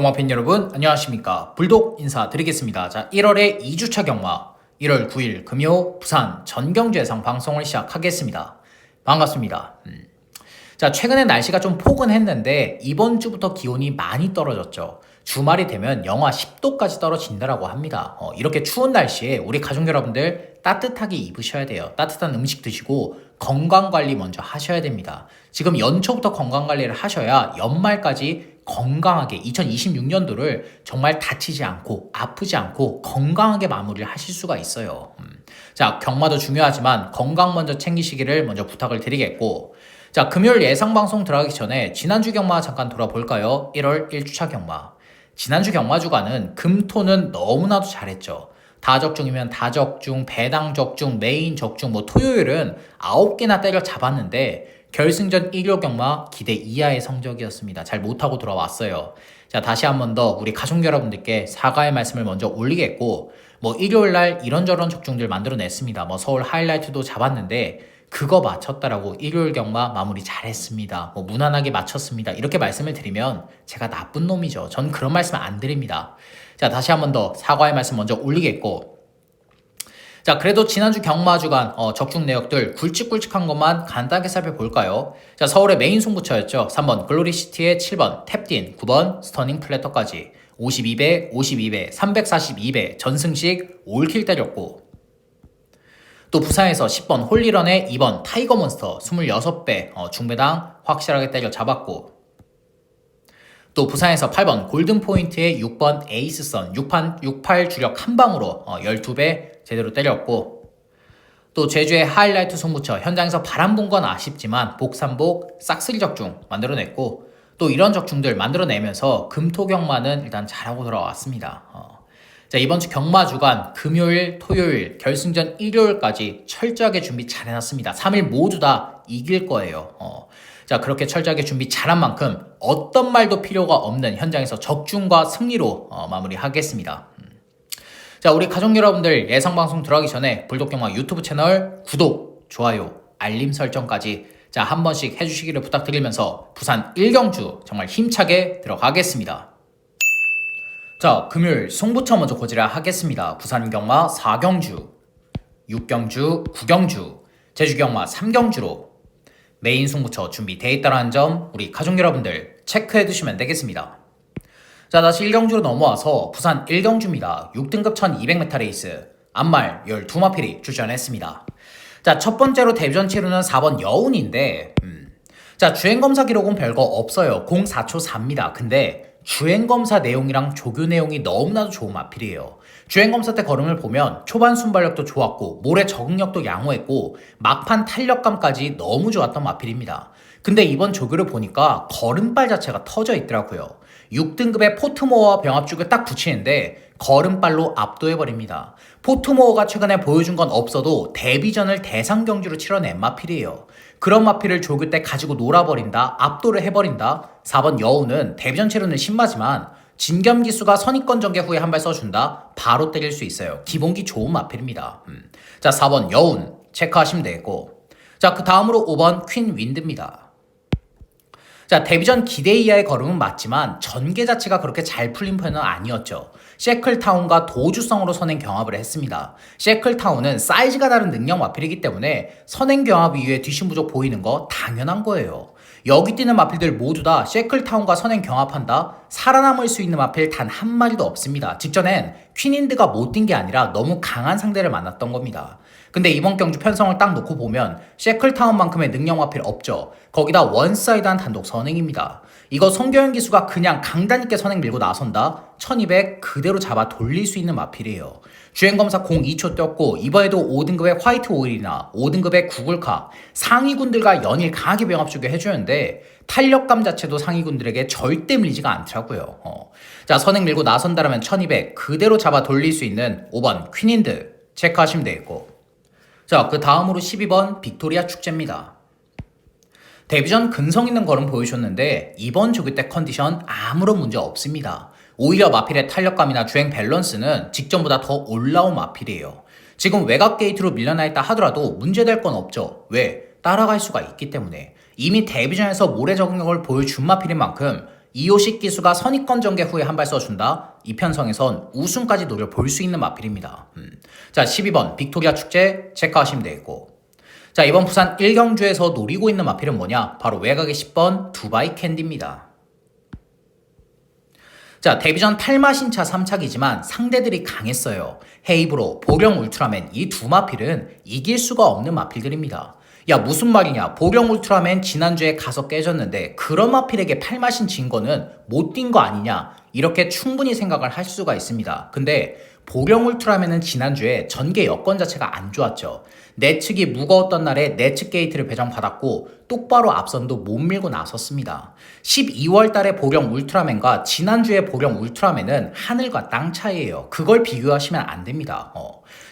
경마팬 여러분 안녕하십니까. 불독 인사드리겠습니다. 자, 1월의 2주차 경마 1월 9일 금요 부산 전경주에서 방송을 시작하겠습니다. 반갑습니다. 자, 최근에 날씨가 좀 포근했는데 이번 주부터 기온이 많이 떨어졌죠. 주말이 되면 영하 10도까지 떨어진다고 합니다. 이렇게 추운 날씨에 우리 가족 여러분들 따뜻하게 입으셔야 돼요. 따뜻한 음식 드시고 건강관리 먼저 하셔야 됩니다. 지금 연초부터 건강관리를 하셔야 연말까지 건강하게 2026년도를 정말 다치지 않고 아프지 않고 건강하게 마무리를 하실 수가 있어요. 자, 경마도 중요하지만 건강 먼저 챙기시기를 먼저 부탁을 드리겠고, 자, 금요일 예상방송 들어가기 전에 지난주 경마 잠깐 돌아볼까요? 1월 1주차 경마. 지난주 경마 주간은 금토는 너무나도 잘했죠. 다적중이면 다적중, 배당적중, 메인 적중, 토요일은 9개나 때려 잡았는데 결승전 1호 경마 기대 이하의 성적이었습니다. 잘 못하고 돌아왔어요. 자, 다시 한 번 더 우리 가족 여러분들께 사과의 말씀을 먼저 올리겠고, 일요일날 이런저런 적중들 만들어냈습니다. 서울 하이라이트도 잡았는데 그거 맞췄다라고 일요일 경마 마무리 잘했습니다. 무난하게 맞췄습니다. 이렇게 말씀을 드리면 제가 나쁜 놈이죠. 전 그런 말씀 안 드립니다. 자, 다시 한 번 더 사과의 말씀 먼저 올리겠고, 자, 그래도 지난주 경마 주간 적중 내역들 굵직굵직한 것만 간단하게 살펴볼까요? 자, 서울의 메인 승부처였죠. 3번 글로리시티의 7번 탭딘, 9번 스터닝 플래터까지 52배, 52배, 342배 전승식 올킬 때렸고, 또 부산에서 10번 홀리런의 2번 타이거몬스터 26배 중배당 확실하게 때려 잡았고, 또 부산에서 8번 골든포인트의 6번 에이스선 68 주력 한방으로 12배 제대로 때렸고, 또 제주의 하이라이트 승부처 현장에서 바람 분 건 아쉽지만 복삼복 싹쓸이 적중 만들어냈고, 또 이런 적중들 만들어내면서 금토경마는 일단 잘하고 돌아왔습니다. 자, 이번 주 경마 주간 금요일, 토요일, 결승전 일요일까지 철저하게 준비 잘 해놨습니다. 3일 모두 다 이길 거예요. 자, 그렇게 철저하게 준비 잘한 만큼 어떤 말도 필요가 없는 현장에서 적중과 승리로 마무리하겠습니다. 자, 우리 가족 여러분들 예상방송 들어가기 전에 불독경마 유튜브 채널 구독, 좋아요, 알림 설정까지 자, 한 번씩 해주시기를 부탁드리면서 부산 1경주 정말 힘차게 들어가겠습니다. 자, 금요일 승부처 먼저 고지를 하겠습니다. 부산 경마 4경주, 6경주, 9경주, 제주 경마 3경주로 메인 승부처 준비되어 있다는 점 우리 가족 여러분들 체크해 두시면 되겠습니다. 자, 다시 1경주로 넘어와서 부산 1경주입니다. 6등급 1200m 레이스 암말 12마필이 출전했습니다. 자, 첫 번째로 데뷔전 치르는 4번 여운인데 자, 주행검사 기록은 별거 없어요. 04초 4입니다. 근데 주행검사 내용이랑 조교 내용이 너무나도 좋은 마필이에요. 주행검사 때 걸음을 보면 초반 순발력도 좋았고 모래 적응력도 양호했고 막판 탄력감까지 너무 좋았던 마필입니다. 근데 이번 조교를 보니까 걸음발 자체가 터져 있더라고요. 6등급의 포트모어와 병합죽을 딱 붙이는데 걸음발로 압도해버립니다. 포트모어가 최근에 보여준 건 없어도 데뷔전을 대상 경주로 치러낸 마필이에요. 그런 마필을 조교 때 가지고 놀아버린다, 압도를 해버린다. 4번 여우는 데뷔전 치르는 신마지만 진겸기수가 선입권 전개 후에 한 발 써준다, 바로 때릴 수 있어요. 기본기 좋은 마필입니다. 자, 4번 여운 체크하시면 되겠고, 자, 그 다음으로 5번 퀸 윈드입니다. 자, 데뷔전 기대 이하의 걸음은 맞지만 전개 자체가 그렇게 잘 풀린 편은 아니었죠. 셰클타운과 도주성으로 선행 경합을 했습니다. 셰클타운은 사이즈가 다른 능력 마필이기 때문에 선행 경합 이후에 뒷심 부족 보이는 거 당연한 거예요. 여기 뛰는 마필들 모두 다 셰클타운과 선행 경합한다? 살아남을 수 있는 마필 단 한 마리도 없습니다. 직전엔 퀸인드가 못 뛴 게 아니라 너무 강한 상대를 만났던 겁니다. 근데 이번 경주 편성을 딱 놓고 보면 셰클타운만큼의 능력 마필 없죠. 거기다 원사이드한 단독 선행입니다. 이거 송교현 기수가 그냥 강단 있게 선행 밀고 나선다? 1200 그대로 잡아 돌릴 수 있는 마필이에요. 주행검사 02초 뛰었고 이번에도 5등급의 화이트 오일이나 5등급의 구글카 상위군들과 연일 강하게 병합주게 해주는데 탄력감 자체도 상위군들에게 절대 밀리지가 않더라고요. 자, 선행 밀고 나선다라면 1200 그대로 잡아 돌릴 수 있는 5번 퀸인드 체크하시면 되겠고, 자, 그 다음으로 12번 빅토리아 축제입니다. 데뷔전 근성 있는 걸음 보여줬는데 이번 조교 때 컨디션 아무런 문제 없습니다. 오히려 마필의 탄력감이나 주행 밸런스는 직전보다 더 올라온 마필이에요. 지금 외곽 게이트로 밀려나 있다 하더라도 문제될 건 없죠. 왜? 따라갈 수가 있기 때문에. 이미 데뷔전에서 모래 적응력을 보여준 마필인 만큼 이호식 기수가 선입권 전개 후에 한 발 써준다. 이 편성에선 우승까지 노려볼 수 있는 마필입니다. 자, 12번 빅토리아 축제 체크하시면 되겠고. 자, 이번 부산 1경주에서 노리고 있는 마필은 뭐냐? 바로 외곽의 10번 두바이 캔디입니다. 자, 데뷔전 8마신차 3착이지만 상대들이 강했어요. 헤이브로, 보령 울트라맨 이 두 마필은 이길 수가 없는 마필들입니다. 야, 무슨 말이냐? 보령 울트라맨 지난주에 가서 깨졌는데 그런 마필에게 8마신 진 거는 못 뛴 거 아니냐? 이렇게 충분히 생각을 할 수가 있습니다. 근데 보령 울트라맨은 지난주에 전개 여건 자체가 안 좋았죠. 내 측이 무거웠던 날에 내 측 게이트를 배정받았고 똑바로 앞선도 못 밀고 나섰습니다. 12월 달에 보령 울트라맨과 지난주에 보령 울트라맨은 하늘과 땅 차이예요. 그걸 비교하시면 안 됩니다.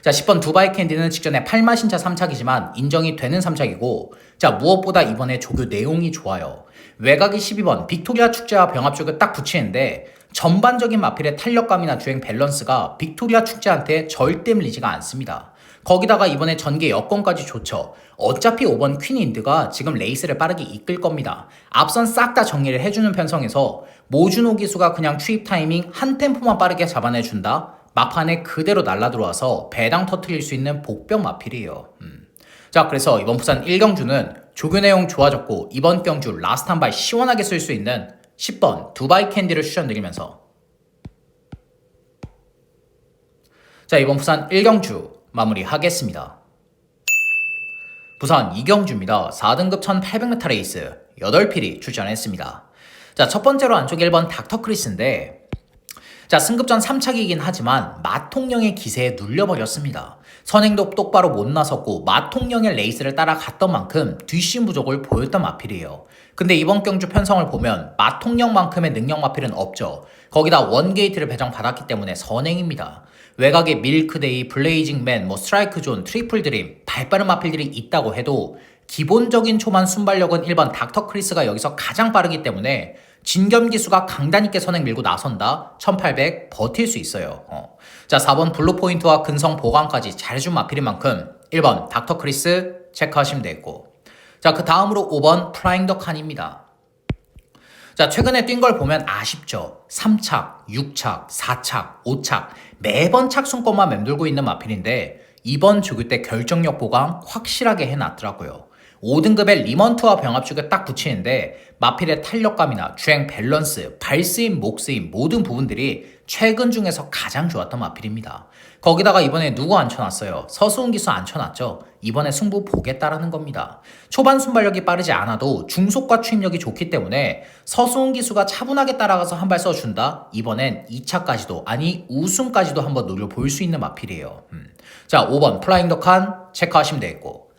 자, 10번 두바이 캔디는 직전에 8마신차 3착이지만 인정이 되는 3착이고, 자, 무엇보다 이번에 조교 내용이 좋아요. 외곽이 12번 빅토리아 축제와 병합 쪽을 딱 붙이는데 전반적인 마필의 탄력감이나 주행 밸런스가 빅토리아 축제한테 절대 밀리지가 않습니다. 거기다가 이번에 전개 여건까지 좋죠. 어차피 5번 퀸인드가 지금 레이스를 빠르게 이끌 겁니다. 앞선 싹 다 정리를 해주는 편성에서 모준호 기수가 그냥 추입 타이밍 한 템포만 빠르게 잡아내준다. 막판에 그대로 날라 들어와서 배당 터트릴 수 있는 복병 마필이에요. 자, 그래서 이번 부산 1경주는 조교 내용 좋아졌고 이번 경주 라스트 한 발 시원하게 쓸 수 있는 10번 두바이 캔디를 추천드리면서, 자, 이번 부산 1경주 마무리하겠습니다. 부산 2경주입니다. 4등급 1800m 레이스 8필이 출전했습니다. 자, 첫 번째로 안쪽 1번 닥터크리스인데, 자, 승급전 3착이긴 하지만 마통령의 기세에 눌려버렸습니다. 선행도 똑바로 못 나섰고 마통령의 레이스를 따라갔던 만큼 뒷심 부족을 보였던 마필이에요. 근데 이번 경주 편성을 보면 마통령만큼의 능력 마필은 없죠. 거기다 원게이트를 배정받았기 때문에 선행입니다. 외곽에 밀크데이, 블레이징맨, 스트라이크존, 트리플 드림, 발빠른 마필들이 있다고 해도 기본적인 초반 순발력은 1번 닥터크리스가 여기서 가장 빠르기 때문에 진겸 기수가 강단 있게 선행 밀고 나선다. 1800 버틸 수 있어요. 자, 4번 블루 포인트와 근성 보강까지 잘해준 마필인 만큼 1번 닥터크리스 체크하시면 되겠고. 자, 그 다음으로 5번 플라잉 더 칸입니다. 자, 최근에 뛴 걸 보면 아쉽죠. 3착, 6착, 4착, 5착 매번 착순권만 맴돌고 있는 마필인데 이번 조교 때 결정력 보강 확실하게 해놨더라고요. 5등급의 리먼트와 병합 쪽에 딱 붙이는데 마필의 탄력감이나 주행 밸런스, 발스임, 목스임 모든 부분들이 최근 중에서 가장 좋았던 마필입니다. 거기다가 이번에 누구 앉혀놨어요? 서수훈 기수 앉혀놨죠? 이번에 승부 보겠다라는 겁니다. 초반 순발력이 빠르지 않아도 중속과 추임력이 좋기 때문에 서수훈 기수가 차분하게 따라가서 한 발 써준다? 이번엔 2차까지도, 아니 우승까지도 한번 노려볼 수 있는 마필이에요. 자, 5번 플라잉 더 칸 체크하시면 되겠고.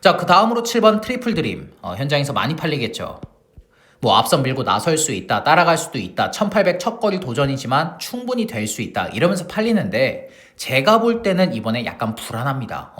자, 그 다음으로 7번 트리플 드림. 현장에서 많이 팔리겠죠. 앞선 밀고 나설 수 있다, 따라갈 수도 있다, 1800 첫 거리 도전이지만 충분히 될 수 있다 이러면서 팔리는데 제가 볼 때는 이번에 약간 불안합니다.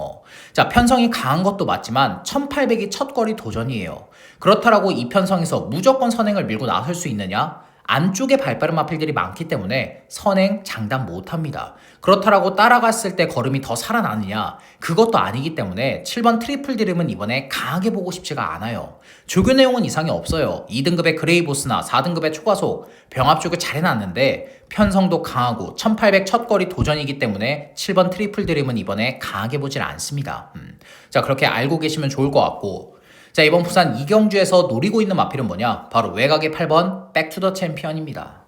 자, 편성이 강한 것도 맞지만 1800이 첫 거리 도전이에요. 그렇다라고 이 편성에서 무조건 선행을 밀고 나설 수 있느냐? 안쪽에 발빠른 마필들이 많기 때문에 선행 장담 못합니다. 그렇다라고 따라갔을 때 걸음이 더 살아나느냐? 그것도 아니기 때문에 7번 트리플 드림은 이번에 강하게 보고 싶지가 않아요. 조교 내용은 이상이 없어요. 2등급의 그레이보스나 4등급의 초과속, 병합 조교 잘 해놨는데 편성도 강하고 1800 첫거리 도전이기 때문에 7번 트리플 드림은 이번에 강하게 보질 않습니다. 자, 그렇게 알고 계시면 좋을 것 같고, 자, 이번 부산 2경주에서 노리고 있는 마필은 뭐냐? 바로 외곽의 8번 백투더 챔피언입니다.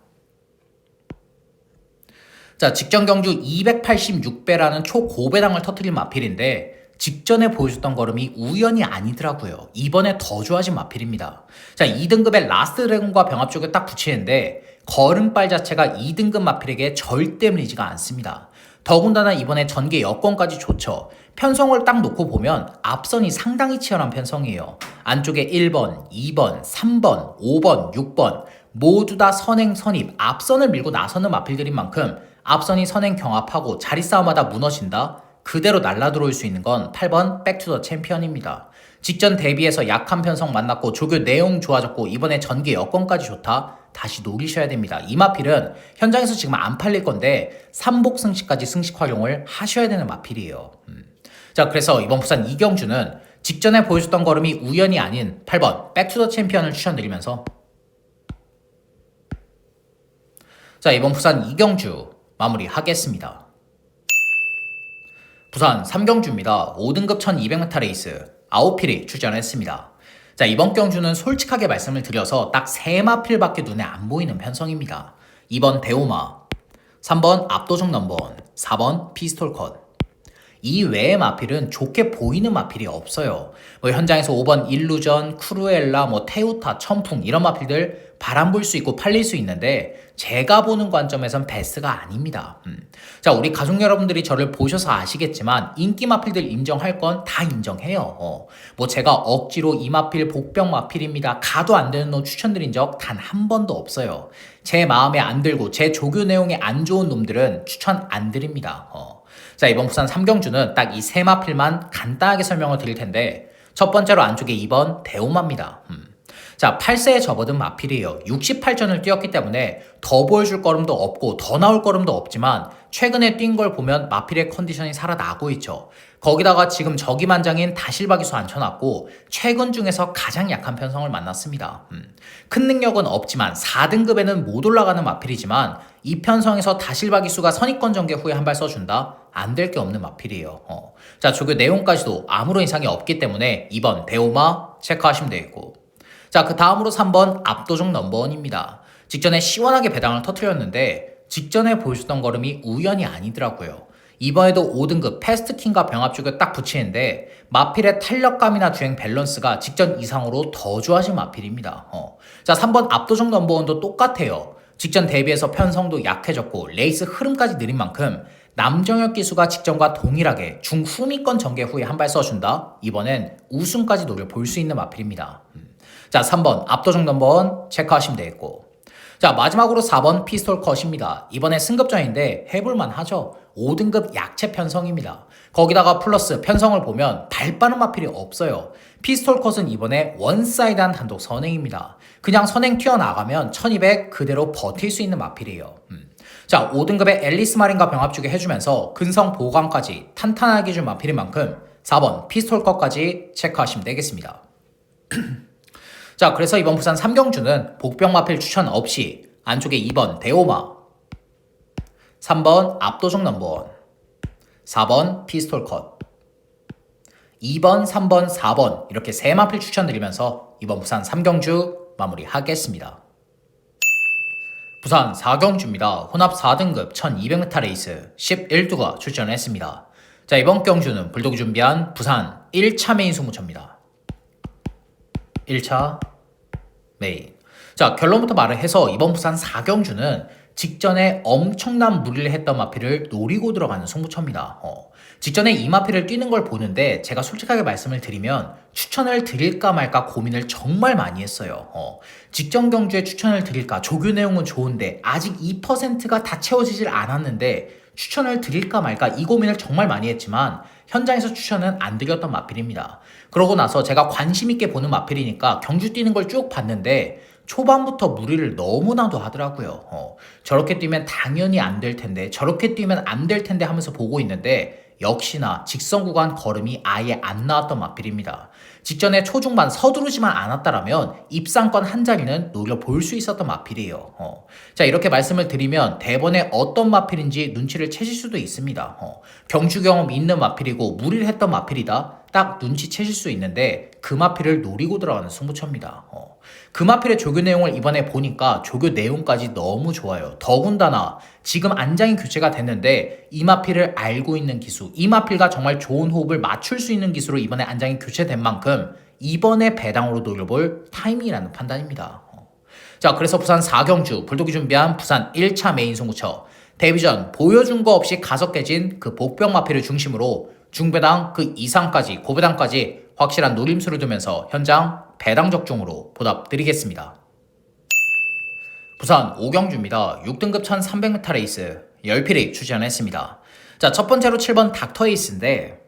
자, 직전 경주 286배라는 초고배당을 터뜨린 마필인데 직전에 보여줬던 걸음이 우연이 아니더라고요. 이번에 더 좋아진 마필입니다. 자, 2등급의 라스트 드래곤과 병합 쪽에 딱 붙이는데 걸음빨 자체가 2등급 마필에게 절대 밀리지가 않습니다. 더군다나 이번에 전개 여건까지 좋죠. 편성을 딱 놓고 보면 앞선이 상당히 치열한 편성이에요. 안쪽에 1번, 2번, 3번, 5번, 6번 모두 다 선행, 선입, 앞선을 밀고 나서는 마필들인 만큼 앞선이 선행 경합하고 자리 싸움하다 무너진다? 그대로 날라 들어올 수 있는 건 8번 백투더 챔피언입니다. 직전 대비해서 약한 편성 만났고 조교 내용 좋아졌고 이번에 전개 여건까지 좋다? 다시 노리셔야 됩니다. 이 마필은 현장에서 지금 안 팔릴 건데 3복 승식까지 승식 활용을 하셔야 되는 마필이에요. 자, 그래서 이번 부산 2경주는 직전에 보여줬던 걸음이 우연이 아닌 8번 백투더 챔피언을 추천드리면서, 자, 이번 부산 2경주 마무리하겠습니다. 부산 3경주입니다. 5등급 1200m 레이스 9필이 출전했습니다. 자, 이번 경주는 솔직하게 말씀을 드려서 딱 3마필밖에 눈에 안 보이는 편성입니다. 2번 대오마, 3번 압도적 넘버원, 4번 피스톨 컷. 이 외의 마필은 좋게 보이는 마필이 없어요. 뭐 현장에서 5번 일루전, 크루엘라, 테우타, 천풍 이런 마필들 바람 불 수 있고 팔릴 수 있는데 제가 보는 관점에선 베스트가 아닙니다. 자, 우리 가족 여러분들이 저를 보셔서 아시겠지만 인기 마필들 인정할 건 다 인정해요. 뭐 제가 억지로 이 마필 복병 마필입니다. 가도 안 되는 놈 추천드린 적 단 한 번도 없어요. 제 마음에 안 들고 제 조교 내용에 안 좋은 놈들은 추천 안 드립니다. 자, 이번 부산 3경주는 딱 이 3마필만 간단하게 설명을 드릴 텐데 첫 번째로 안쪽에 2번 대오마입니다. 자, 8세에 접어든 마필이에요. 68전을 뛰었기 때문에 더 보여줄 걸음도 없고 더 나올 걸음도 없지만 최근에 뛴 걸 보면 마필의 컨디션이 살아나고 있죠. 거기다가 지금 저기만장인 다실바기수 앉혀놨고 최근 중에서 가장 약한 편성을 만났습니다. 큰 능력은 없지만 4등급에는 못 올라가는 마필이지만 이 편성에서 다실바기수가 선입권 전개 후에 한 발 써준다? 안 될 게 없는 마필이에요. 자, 조교 내용까지도 아무런 이상이 없기 때문에 2번 대오마 체크하시면 되겠고, 자, 그 다음으로 3번 압도적 넘버원입니다. 직전에 시원하게 배당을 터뜨렸는데 직전에 보여줬던 걸음이 우연이 아니더라고요. 이번에도 5등급 패스트킹과 병합 쪽에 딱 붙이는데 마필의 탄력감이나 주행 밸런스가 직전 이상으로 더 좋아진 마필입니다. 자, 3번 압도적 넘버원도 똑같아요. 직전 대비해서 편성도 약해졌고 레이스 흐름까지 느린 만큼 남정혁 기수가 직전과 동일하게 중후미권 전개 후에 한 발 써준다? 이번엔 우승까지 노려볼 수 있는 마필입니다. 자, 3번 압도적 넘버원 체크하시면 되겠고, 자, 마지막으로 4번 피스톨 컷입니다. 이번에 승급전인데 해볼만 하죠. 5등급 약체 편성입니다. 거기다가 플러스 편성을 보면 발 빠른 마필이 없어요. 피스톨 컷은 이번에 원사이드한 단독 선행입니다. 그냥 선행 튀어나가면 1200 그대로 버틸 수 있는 마필이에요. 자, 5등급의 앨리스 마린과 병합 주게 해주면서 근성 보강까지 탄탄하게 준 마필인 만큼 4번 피스톨 컷까지 체크하시면 되겠습니다. 자, 그래서 이번 부산 3경주는 복병 마필 추천 없이 안쪽에 2번 대오마, 3번 압도적 넘버원, 4번 피스톨 컷, 2번, 3번, 4번 이렇게 3마필 추천드리면서 이번 부산 3경주 마무리하겠습니다. 부산 4경주입니다. 혼합 4등급 1200m 레이스 11두가 출전했습니다. 자, 이번 경주는 불독이 준비한 부산 1차 메인 승무처입니다. 1차 메인. 자, 결론부터 말을 해서 이번 부산 4경주는 직전에 엄청난 무리를 했던 마필을 노리고 들어가는 승부처입니다. 직전에 이 마필을 뛰는 걸 보는데 제가 솔직하게 말씀을 드리면 추천을 드릴까 말까 고민을 정말 많이 했어요. 직전 경주에 추천을 드릴까, 조교 내용은 좋은데 아직 2%가 다 채워지질 않았는데 추천을 드릴까 말까 이 고민을 정말 많이 했지만 현장에서 추천은 안 드렸던 마필입니다. 그러고 나서 제가 관심 있게 보는 마필이니까 경주 뛰는 걸 쭉 봤는데 초반부터 무리를 너무나도 하더라고요. 저렇게 뛰면 당연히 안 될 텐데, 저렇게 뛰면 안 될 텐데 하면서 보고 있는데 역시나 직선 구간 걸음이 아예 안 나왔던 마필입니다. 직전에 초중반 서두르지만 않았다라면 입상권 한 자리는 노려볼 수 있었던 마필이에요. 자, 이렇게 말씀을 드리면 대번에 어떤 마필인지 눈치를 채실 수도 있습니다. 경주 경험 있는 마필이고 무리를 했던 마필이다, 딱 눈치채실 수 있는데 그 마필을 노리고 들어가는 승부처입니다. 그 마필의 조교 내용을 이번에 보니까 조교 내용까지 너무 좋아요. 더군다나 지금 안장이 교체가 됐는데 이 마필을 알고 있는 기수, 이 마필과 정말 좋은 호흡을 맞출 수 있는 기수로 이번에 안장이 교체된 만큼 이번에 배당으로 노려볼 타이밍이라는 판단입니다. 자, 그래서 부산 4경주 불독이 준비한 부산 1차 메인 승부처, 데뷔 전 보여준 거 없이 가서 깨진 그 복병 마필을 중심으로 중배당 그 이상까지 고배당까지 확실한 노림수를 두면서 현장 배당 적중으로 보답드리겠습니다. 부산 5경주입니다. 6등급 1300m 레이스 10필이 출전했습니다. 자, 첫 번째로 7번 닥터 에이스인데,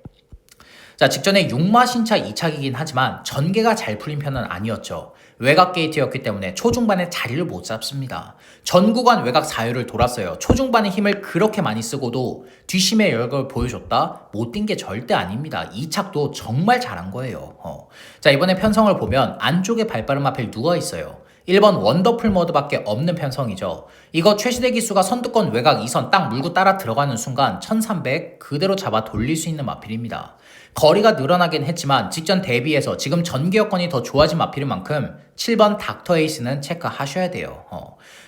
자, 직전에 6마 신차 2착이긴 하지만 전개가 잘 풀린 편은 아니었죠. 외곽 게이트였기 때문에 초중반에 자리를 못 잡습니다. 전 구간 외곽 4유를 돌았어요. 초중반에 힘을 그렇게 많이 쓰고도 뒷심의 열걸 보여줬다? 못 뛴 게 절대 아닙니다. 2착도 정말 잘한 거예요. 자, 이번에 편성을 보면 안쪽에 발빠른 마필 누가 있어요? 1번 원더풀 머드밖에 없는 편성이죠. 이거 최시대 기수가 선두권 외곽 2선 딱 물고 따라 들어가는 순간 1300 그대로 잡아 돌릴 수 있는 마필입니다. 거리가 늘어나긴 했지만 직전 대비해서 지금 전개 여건이 더 좋아진 마필인 만큼 7번 닥터 에이스는 체크하셔야 돼요.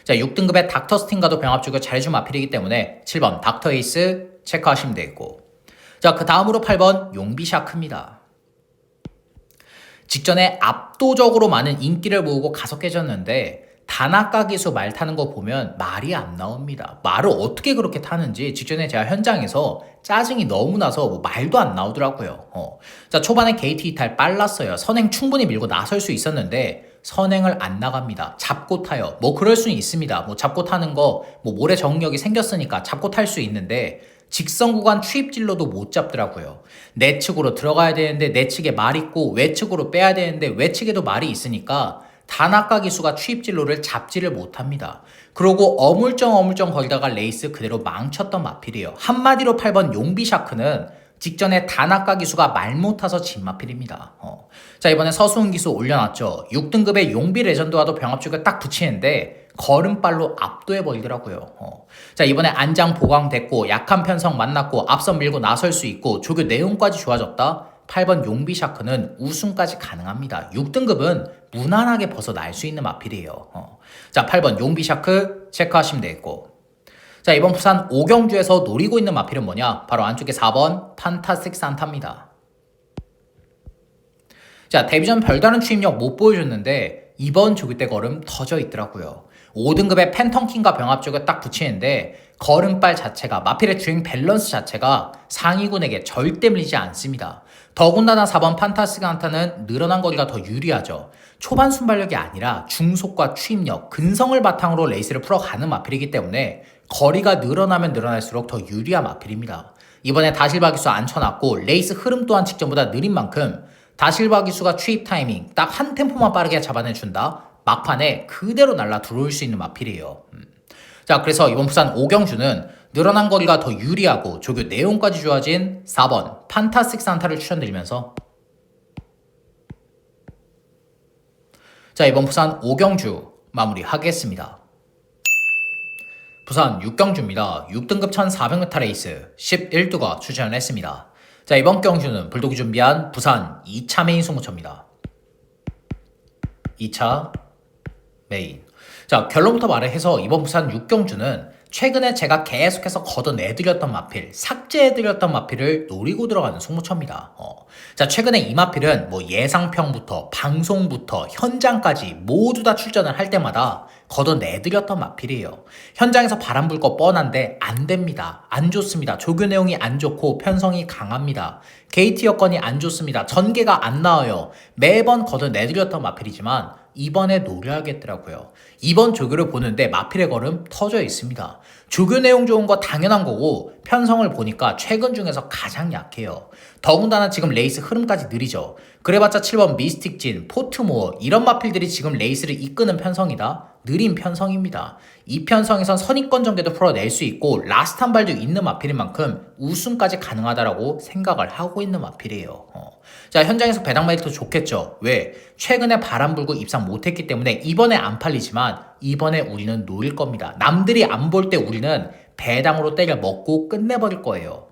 자, 6등급의 닥터 스팅과도 병합 주고 잘해준 마필이기 때문에 7번 닥터 에이스 체크하시면 되겠고, 자, 그 다음으로 8번 용비 샤크입니다. 직전에 압도적으로 많은 인기를 모으고 가속해졌는데 단아까 기수 말 타는 거 보면 말이 안 나옵니다. 말을 어떻게 그렇게 타는지 직전에 제가 현장에서 짜증이 너무 나서 뭐 말도 안 나오더라고요. 자, 초반에 게이트 이탈 빨랐어요. 선행 충분히 밀고 나설 수 있었는데 선행을 안 나갑니다. 잡고 타요. 뭐 그럴 수는 있습니다. 뭐 잡고 타는 거 뭐 모래 적응력이 생겼으니까 잡고 탈 수 있는데 직선 구간 추입질로도 못 잡더라고요. 내측으로 들어가야 되는데 내측에 말 있고 외측으로 빼야 되는데 외측에도 말이 있으니까 단아까 기수가 추입진로를 잡지를 못합니다. 그러고 어물쩡 거리다가 레이스 그대로 망쳤던 마필이에요. 한마디로 8번 용비샤크는 직전에 단아까 기수가 말 못타서 진 마필입니다. 자, 이번에 서수훈 기수 올려놨죠. 6등급의 용비 레전드와도 병합 쪽에 딱 붙이는데 걸음발로 압도해버리더라고요. 자, 이번에 안장 보강됐고 약한 편성 만났고 앞선 밀고 나설 수 있고 조교 내용까지 좋아졌다. 8번 용비샤크는 우승까지 가능합니다. 6등급은 무난하게 벗어날 수 있는 마필이에요. 자, 8번 용비샤크 체크하시면 되겠고, 자, 이번 부산 오경주에서 노리고 있는 마필은 뭐냐? 바로 안쪽에 4번 판타스틱 산타입니다. 자, 데뷔 전 별다른 추임력 못 보여줬는데 이번 조교 때 걸음 터져 있더라고요. 5등급의 팬텀킹과 병합 쪽에 딱 붙이는데 걸음발 자체가 마필의 주행 밸런스 자체가 상위군에게 절대 밀리지 않습니다. 더군다나 4번 판타스틱 산타는 늘어난 거리가 더 유리하죠. 초반 순발력이 아니라 중속과 추임력, 근성을 바탕으로 레이스를 풀어가는 마필이기 때문에 거리가 늘어나면 늘어날수록 더 유리한 마필입니다. 이번에 다실바 기수 앉혀놨고 레이스 흐름 또한 직전보다 느린 만큼 다실바 기수가 추입 타이밍 딱 한 템포만 빠르게 잡아내준다. 막판에 그대로 날라 들어올 수 있는 마필이에요. 자, 그래서 이번 부산 오경주는 늘어난 거리가 더 유리하고 조교 내용까지 좋아진 4번 판타스틱 산타를 추천드리면서, 자, 이번 부산 오경주 마무리하겠습니다. 부산 6경주입니다. 6등급 1400m 레이스 11두가 출전했습니다. 자, 이번 경주는 불독이 준비한 부산 2차 메인 승무처입니다. 2차 메인. 자, 결론부터 말을 해서 이번 부산 6경주는 최근에 제가 계속해서 걷어내드렸던 마필, 삭제해드렸던 마필을 노리고 들어가는 승무처입니다. 자, 최근에 이 마필은 뭐 예상평부터 방송부터 현장까지 모두 다 출전을 할 때마다 걷어내드렸던 마필이에요. 현장에서 바람 불 거 뻔한데 안 됩니다. 안 좋습니다. 조교 내용이 안 좋고 편성이 강합니다. 게이트 여건이 안 좋습니다. 전개가 안 나와요. 매번 걷어내드렸던 마필이지만 이번에 노려야겠더라고요. 이번 조교를 보는데 마필의 걸음 터져 있습니다. 조교 내용 좋은 거 당연한 거고 편성을 보니까 최근 중에서 가장 약해요. 더군다나 지금 레이스 흐름까지 느리죠. 그래봤자 7번 미스틱진, 포트모어 이런 마필들이 지금 레이스를 이끄는 편성이다. 느린 편성입니다. 이 편성에선 선입권 전개도 풀어낼 수 있고 라스트 한 발도 있는 마필인 만큼 우승까지 가능하다라고 생각을 하고 있는 마필이에요. 자, 현장에서 배당 메리트 좋겠죠. 왜? 최근에 바람 불고 입상 못했기 때문에 이번에 안 팔리지만 이번에 우리는 노릴 겁니다. 남들이 안 볼 때 우리는 배당으로 때려 먹고 끝내버릴 거예요.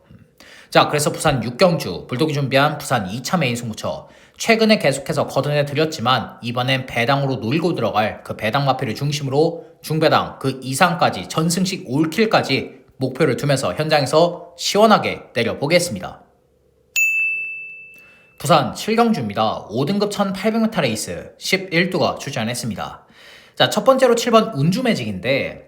자, 그래서 부산 6경주 불독이 준비한 부산 2차 메인 승무처 최근에 계속해서 걷어내 드렸지만 이번엔 배당으로 노리고 들어갈 그 배당 마필을 중심으로 중배당 그 이상까지 전승식 올킬까지 목표를 두면서 현장에서 시원하게 때려보겠습니다. 부산 7경주입니다. 5등급 1800m 레이스 11두가 출전했습니다. 자, 첫 번째로 7번 운주 매직인데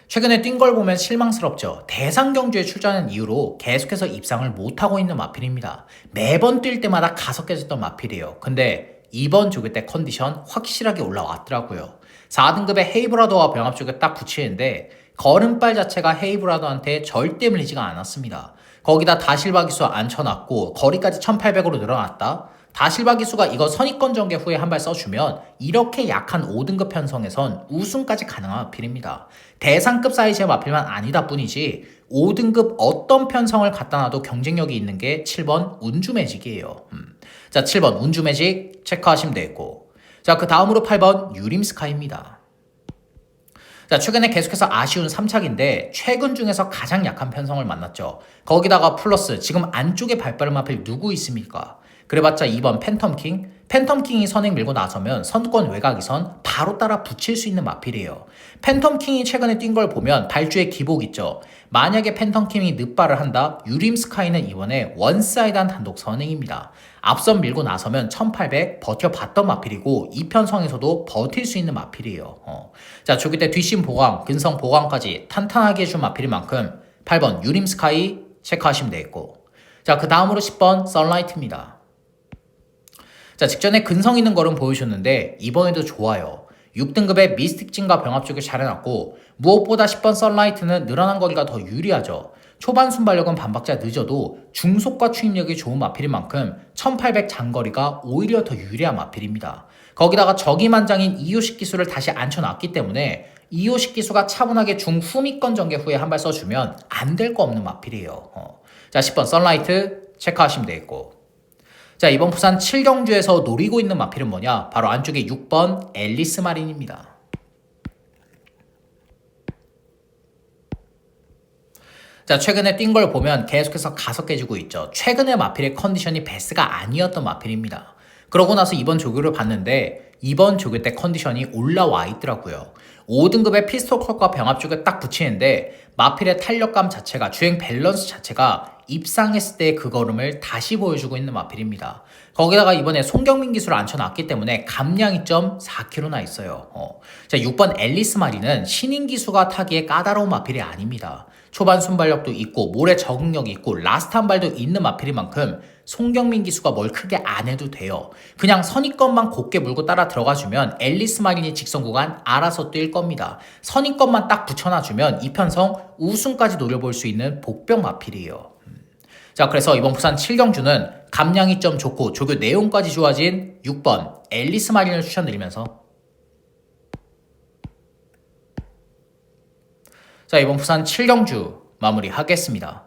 최근에 뛴 걸 보면 실망스럽죠. 대상 경주에 출전한 이후로 계속해서 입상을 못하고 있는 마필입니다. 매번 뛸 때마다 가속해졌던 마필이에요. 근데 이번 조교 때 컨디션 확실하게 올라왔더라고요. 4등급의 헤이브라더와 병합 쪽에 딱 붙이는데 걸음발 자체가 헤이브라더한테 절대 밀리지가 않았습니다. 거기다 다실바 기수 앉혀놨고 거리까지 1800으로 늘어났다. 다실바 기수가 이거 선입권 전개 후에 한 발 써주면 이렇게 약한 5등급 편성에선 우승까지 가능한 마필입니다. 대상급 사이즈의 마필만 아니다 뿐이지 5등급 어떤 편성을 갖다 놔도 경쟁력이 있는 게 7번 운주 매직이에요. 자, 7번 운주 매직 체크하시면 되겠고, 자, 그 다음으로 8번 유림스카이입니다. 자, 최근에 계속해서 아쉬운 3착인데 최근 중에서 가장 약한 편성을 만났죠. 거기다가 플러스 지금 안쪽에 발빠름 앞에 누구 있습니까? 그래봤자 2번 팬텀킹. 팬텀킹이 선행 밀고 나서면 선권 외곽이선 바로 따라 붙일 수 있는 마필이에요. 팬텀킹이 최근에 뛴 걸 보면 발주에 기복 있죠. 만약에 팬텀킹이 늦발을 한다, 유림스카이는 이번에 원사이드한 단독 선행입니다. 앞선 밀고 나서면 1800 버텨봤던 마필이고 이 편성에서도 버틸 수 있는 마필이에요. 자, 조기 때 뒷심 보강, 근성 보강까지 탄탄하게 해준 마필인 만큼 8번 유림스카이 체크하시면 되겠고, 자, 그 다음으로 10번 썬라이트입니다. 자, 직전에 근성 있는 걸음 보여줬는데 이번에도 좋아요. 6등급의 미스틱 진과 병합 쪽을 잘 해놨고 무엇보다 10번 썬라이트는 늘어난 거리가 더 유리하죠. 초반 순발력은 반박자 늦어도 중속과 추임력이 좋은 마필인 만큼 1800 장거리가 오히려 더 유리한 마필입니다. 거기다가 적임한장인 이호식 기수를 다시 앉혀놨기 때문에 이호식 기수가 차분하게 중후미권 전개 후에 한 발 써주면 안 될 거 없는 마필이에요. 자, 10번 썬라이트 체크하시면 되겠고, 자, 이번 부산 7경주에서 노리고 있는 마필은 뭐냐? 바로 안쪽에 6번 앨리스 마린입니다. 자, 최근에 뛴 걸 보면 계속해서 가속해지고 있죠. 최근에 마필의 컨디션이 베스가 아니었던 마필입니다. 그러고 나서 이번 조교를 봤는데 이번 조교 때 컨디션이 올라와 있더라고요. 5등급의 피스톨 컬과 병합 쪽에 딱 붙이는데 마필의 탄력감 자체가, 주행 밸런스 자체가 입상했을 때의 그 걸음을 다시 보여주고 있는 마필입니다. 거기다가 이번에 송경민 기수를 앉혀놨기 때문에 감량이 4km나 있어요. 자, 6번 앨리스 마리는 신인 기수가 타기에 까다로운 마필이 아닙니다. 초반 순발력도 있고 모래 적응력이 있고 라스트 한 발도 있는 마필인 만큼 송경민 기수가 뭘 크게 안 해도 돼요. 그냥 선입권만 곱게 물고 따라 들어가주면 앨리스 마린이 직선 구간 알아서 뛸 겁니다. 선입권만 딱 붙여놔주면 이 편성 우승까지 노려볼 수 있는 복병 마필이에요. 자, 그래서 이번 부산 7경주는 감량이 좀 좋고 조교 내용까지 좋아진 6번 앨리스 마린을 추천드리면서, 자, 이번 부산 7경주 마무리하겠습니다.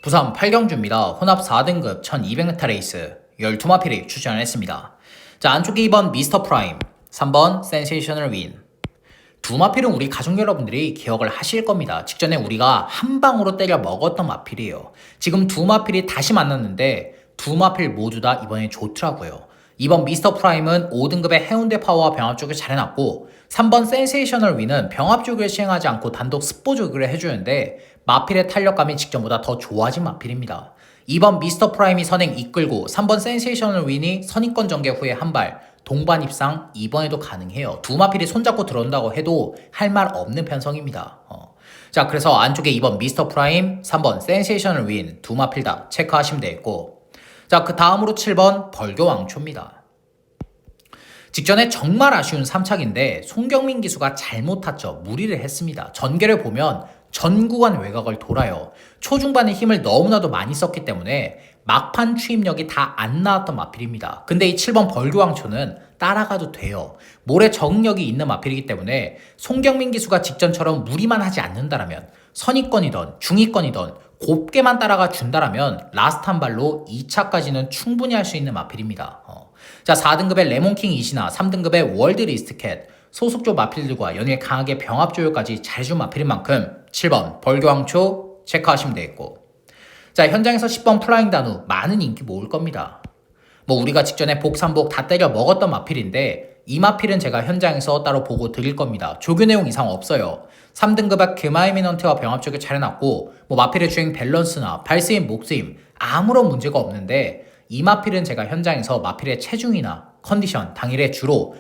부산 8경주입니다. 혼합 4등급 1200m 레이스 12마필이 출전했습니다. 자, 안쪽에 2번 미스터 프라임, 3번 센세이셔널 윈. 두 마필은 우리 가족 여러분들이 기억을 하실 겁니다. 직전에 우리가 한 방으로 때려 먹었던 마필이에요. 지금 두 마필이 다시 만났는데 두 마필 모두 다 이번에 좋더라고요. 2번 미스터 프라임은 5등급의 해운대 파워와 병합 쪽을 잘 해놨고, 3번 센세이셔널 윈은 병합 쪽을 시행하지 않고 단독 스포 조교를 해주는데 마필의 탄력감이 직전보다 더 좋아진 마필입니다. 2번 미스터 프라임이 선행 이끌고 3번 센세이셔널 윈이 선입권 전개 후에 한 발 동반 입상 이번에도 가능해요. 두 마필이 손잡고 들어온다고 해도 할 말 없는 편성입니다. 자, 그래서 안쪽에 2번 미스터 프라임, 3번 센세이셔널 윈 두 마필 다 체크하시면 되겠고, 자, 그 다음으로 7번 벌교왕초입니다. 직전에 정말 아쉬운 3착인데 송경민 기수가 잘못 탔죠. 무리를 했습니다. 전개를 보면 전 구간 외곽을 돌아요. 초중반에 힘을 너무나도 많이 썼기 때문에 막판 추임력이 다 안 나왔던 마필입니다. 근데 이 7번 벌교왕초는 따라가도 돼요. 모래 적응력이 있는 마필이기 때문에 송경민 기수가 직전처럼 무리만 하지 않는다라면, 선입권이던 중위권이던 곱게만 따라가 준다라면 라스트 한 발로 2차까지는 충분히 할 수 있는 마필입니다. 자, 4등급의 레몬킹 이시나 3등급의 월드 리스트캣, 소속조 마필들과 연일 강하게 병합 조율까지 잘해준 마필인 만큼 7번 벌교왕초 체크하시면 되겠고, 자, 현장에서 10번 플라잉 단우 많은 인기 모을 겁니다. 뭐 우리가 직전에 복삼복 다 때려 먹었던 마필인데 이 마필은 제가 현장에서 따로 보고 드릴 겁니다. 조교 내용 이상 없어요. 3등급의 금아이미넌트와 병합 쪽을 잘 해놨고, 뭐 마필의 주행 밸런스나 발스임 목스임 아무런 문제가 없는데 이 마필은 제가 현장에서 마필의 체중이나 컨디션, 당일의 주로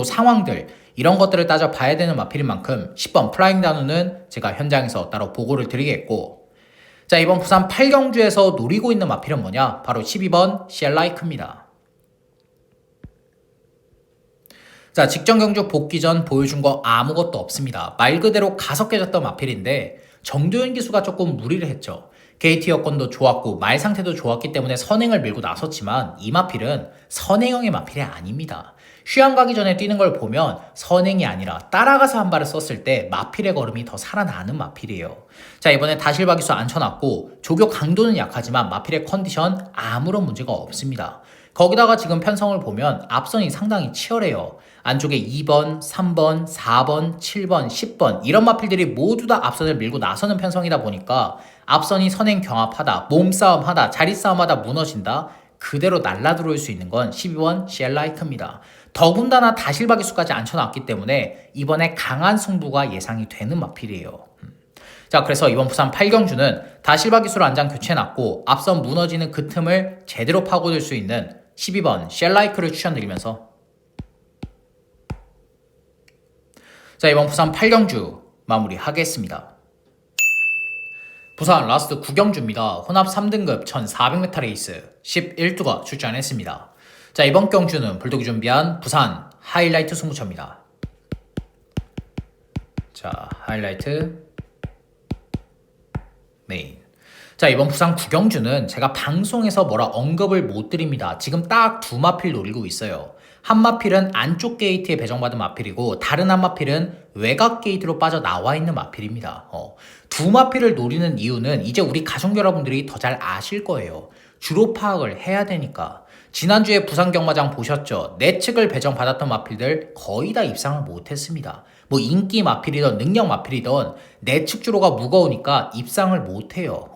상황들 이런 것들을 따져 봐야 되는 마필인 만큼 10번 플라잉 단우는 제가 현장에서 따로 보고를 드리겠고, 자, 이번 부산 8경주에서 노리고 있는 마필은 뭐냐? 바로 12번 쉘라이크입니다. 자, 직전 경주 복귀 전 보여준 거 아무것도 없습니다. 말 그대로 가석해졌던 마필인데 정도현 기수가 조금 무리를 했죠. 게이트 여건도 좋았고 말 상태도 좋았기 때문에 선행을 밀고 나섰지만 이 마필은 선행형의 마필이 아닙니다. 휴양 가기 전에 뛰는 걸 보면 선행이 아니라 따라가서 한 발을 썼을 때 마필의 걸음이 더 살아나는 마필이에요. 자, 이번에 다실바 기수 앉혀놨고 조교 강도는 약하지만 마필의 컨디션 아무런 문제가 없습니다. 거기다가 지금 편성을 보면 앞선이 상당히 치열해요. 안쪽에 2번, 3번, 4번, 7번, 10번 이런 마필들이 모두 다 앞선을 밀고 나서는 편성이다 보니까 앞선이 선행 경합하다, 몸싸움하다, 자리싸움하다 무너진다 그대로 날라 들어올 수 있는 건 12번 쉘라이크입니다. 더군다나 다실박이 수까지 앉혀놨기 때문에 이번에 강한 승부가 예상이 되는 마필이에요. 자, 그래서 이번 부산 8경주는 다실박 기수로 안장 교체해놨고 앞선 무너지는 그 틈을 제대로 파고들 수 있는 12번 쉘라이크를 추천드리면서 자, 이번 부산 8경주 마무리하겠습니다. 부산 라스트 9경주입니다. 혼합 3등급 1400m 레이스 11두가 출전했습니다. 자, 이번 경주는 불독이 준비한 부산 하이라이트 승부처입니다. 자, 하이라이트 메인. 자, 이번 부산 9경주는 제가 방송에서 뭐라 언급을 못 드립니다. 지금 딱 두 마필 노리고 있어요. 한 마필은 안쪽 게이트에 배정받은 마필이고 다른 한 마필은 외곽 게이트로 빠져나와 있는 마필입니다. 두 마필을 노리는 이유는 이제 우리 가족 여러분들이 더 잘 아실 거예요. 주로 파악을 해야 되니까. 지난주에 부산 경마장 보셨죠? 내측을 배정받았던 마필들 거의 다 입상을 못했습니다. 뭐 인기 마필이든 능력 마필이든 내측 주로가 무거우니까 입상을 못해요.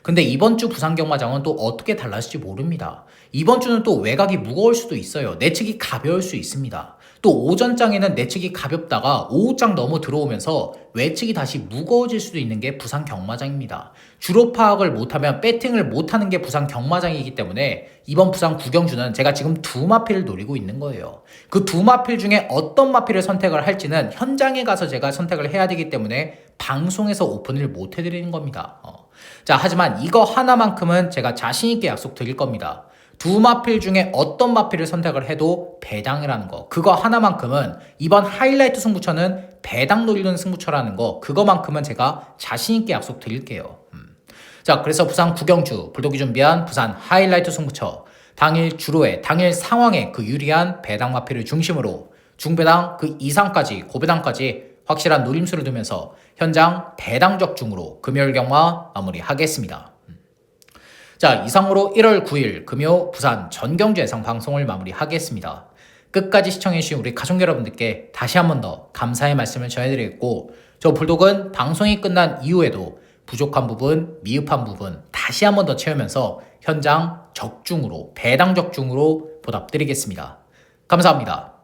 근데 이번 주 부산 경마장은 또 어떻게 달라질지 모릅니다. 이번 주는 또 외곽이 무거울 수도 있어요. 내측이 가벼울 수 있습니다. 또 오전장에는 내측이 가볍다가 오후장 넘어 들어오면서 외측이 다시 무거워질 수도 있는 게 부산 경마장입니다. 주로 파악을 못하면 배팅을 못하는 게 부산 경마장이기 때문에 이번 부산 9경주는 제가 지금 두 마필을 노리고 있는 거예요. 그 두 마필 중에 어떤 마필을 선택을 할지는 현장에 가서 제가 선택을 해야 되기 때문에 방송에서 오픈을 못 해드리는 겁니다. 자, 하지만 이거 하나만큼은 제가 자신있게 약속 드릴 겁니다. 두 마필 중에 어떤 마필을 선택을 해도 배당이라는 거, 그거 하나만큼은 이번 하이라이트 승부처는 배당 노리는 승부처라는 거, 그거만큼은 제가 자신있게 약속 드릴게요. 자, 그래서 부산 9경주 불독이 준비한 부산 하이라이트 승부처, 당일 주로에 당일 상황에 그 유리한 배당 마필을 중심으로 중배당 그 이상까지 고배당까지 확실한 노림수를 두면서 현장 배당 적중으로 금요일 경마 마무리하겠습니다. 자, 이상으로 1월 9일 금요 부산 전경주 예상 방송을 마무리하겠습니다. 끝까지 시청해주신 우리 가족 여러분들께 다시 한 번 더 감사의 말씀을 전해드리겠고, 저 불독은 방송이 끝난 이후에도 부족한 부분, 미흡한 부분 다시 한 번 더 채우면서 현장 적중으로, 배당 적중으로 보답드리겠습니다. 감사합니다.